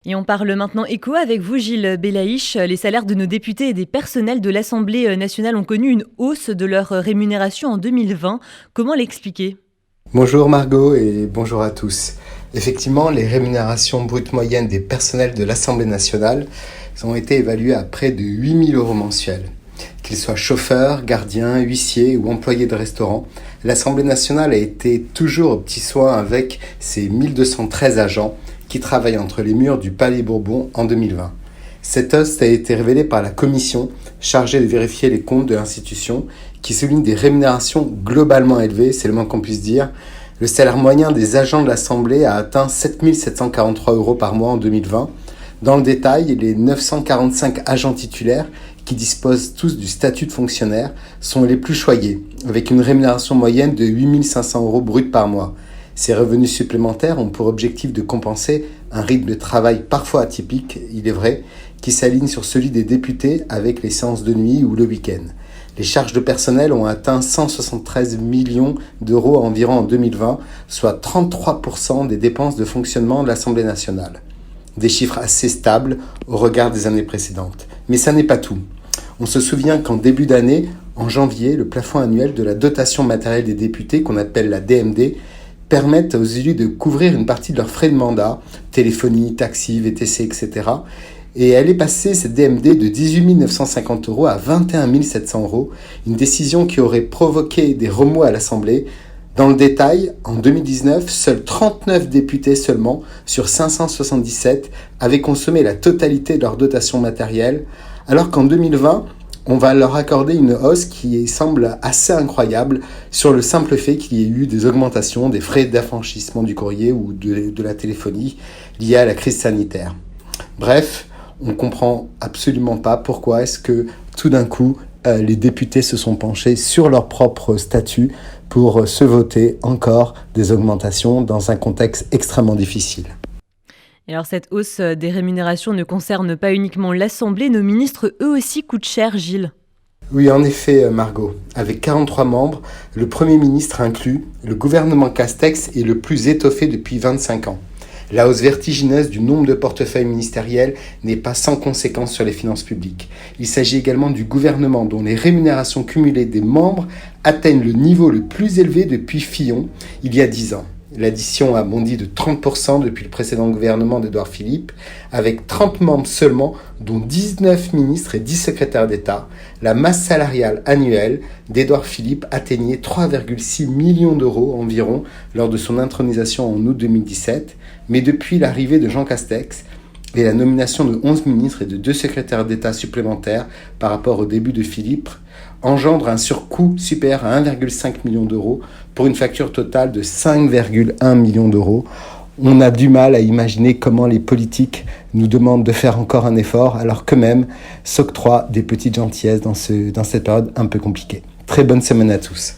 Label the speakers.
Speaker 1: Et on parle maintenant éco avec vous, Gilles Belaïch. Les salaires de nos députés et des personnels de l'Assemblée nationale ont connu une hausse de leur rémunération en 2020. Comment l'expliquer ?
Speaker 2: Bonjour Margot et bonjour à tous. Effectivement, les rémunérations brutes moyennes des personnels de l'Assemblée nationale ont été évaluées à près de 8 000 euros mensuels. Qu'ils soient chauffeurs, gardiens, huissiers ou employés de restaurant, l'Assemblée nationale a été toujours au petit soin avec ses 1213 agents qui travaillent entre les murs du Palais Bourbon en 2020. Cette hausse a été révélée par la commission chargée de vérifier les comptes de l'institution qui souligne des rémunérations globalement élevées, c'est le moins qu'on puisse dire. Le salaire moyen des agents de l'Assemblée a atteint 7 743 euros par mois en 2020. Dans le détail, les 945 agents titulaires qui disposent tous du statut de fonctionnaire sont les plus choyés, avec une rémunération moyenne de 8 500 euros brut par mois. Ces revenus supplémentaires ont pour objectif de compenser un rythme de travail parfois atypique, il est vrai, qui s'aligne sur celui des députés avec les séances de nuit ou le week-end. Les charges de personnel ont atteint 173 millions d'euros environ en 2020, soit 33% des dépenses de fonctionnement de l'Assemblée nationale. Des chiffres assez stables au regard des années précédentes. Mais ça n'est pas tout. On se souvient qu'en début d'année, en janvier, le plafond annuel de la dotation matérielle des députés, qu'on appelle la DMD, permettent aux élus de couvrir une partie de leurs frais de mandat, téléphonie, taxi, VTC, etc. Et elle est passée, cette DMD, de 18 950 euros à 21 700 euros, une décision qui aurait provoqué des remous à l'Assemblée. Dans le détail, en 2019, seuls 39 députés seulement, sur 577, avaient consommé la totalité de leur dotation matérielle, alors qu'en 2020, on va leur accorder une hausse qui semble assez incroyable sur le simple fait qu'il y ait eu des augmentations des frais d'affranchissement du courrier ou de la téléphonie liées à la crise sanitaire. Bref, on ne comprend absolument pas pourquoi est-ce que tout d'un coup, les députés se sont penchés sur leur propre statut pour se voter encore des augmentations dans un contexte extrêmement difficile.
Speaker 1: Et alors cette hausse des rémunérations ne concerne pas uniquement l'Assemblée, nos ministres eux aussi coûtent cher, Gilles.
Speaker 2: Oui, en effet, Margot. Avec 43 membres, le Premier ministre inclus, le gouvernement Castex est le plus étoffé depuis 25 ans. La hausse vertigineuse du nombre de portefeuilles ministériels n'est pas sans conséquence sur les finances publiques. Il s'agit également du gouvernement dont les rémunérations cumulées des membres atteignent le niveau le plus élevé depuis Fillon, il y a 10 ans. L'addition a bondi de 30% depuis le précédent gouvernement d'Édouard Philippe, avec 30 membres seulement, dont 19 ministres et 10 secrétaires d'État. La masse salariale annuelle d'Édouard Philippe atteignait 3,6 millions d'euros environ lors de son intronisation en août 2017, mais depuis l'arrivée de Jean Castex et la nomination de 11 ministres et de 2 secrétaires d'État supplémentaires par rapport au début de Philippe, engendre un surcoût supérieur à 1,5 million d'euros pour une facture totale de 5,1 millions d'euros. On a du mal à imaginer comment les politiques nous demandent de faire encore un effort alors qu'eux-mêmes s'octroient des petites gentillesses dans cette période un peu compliquée. Très bonne semaine à tous.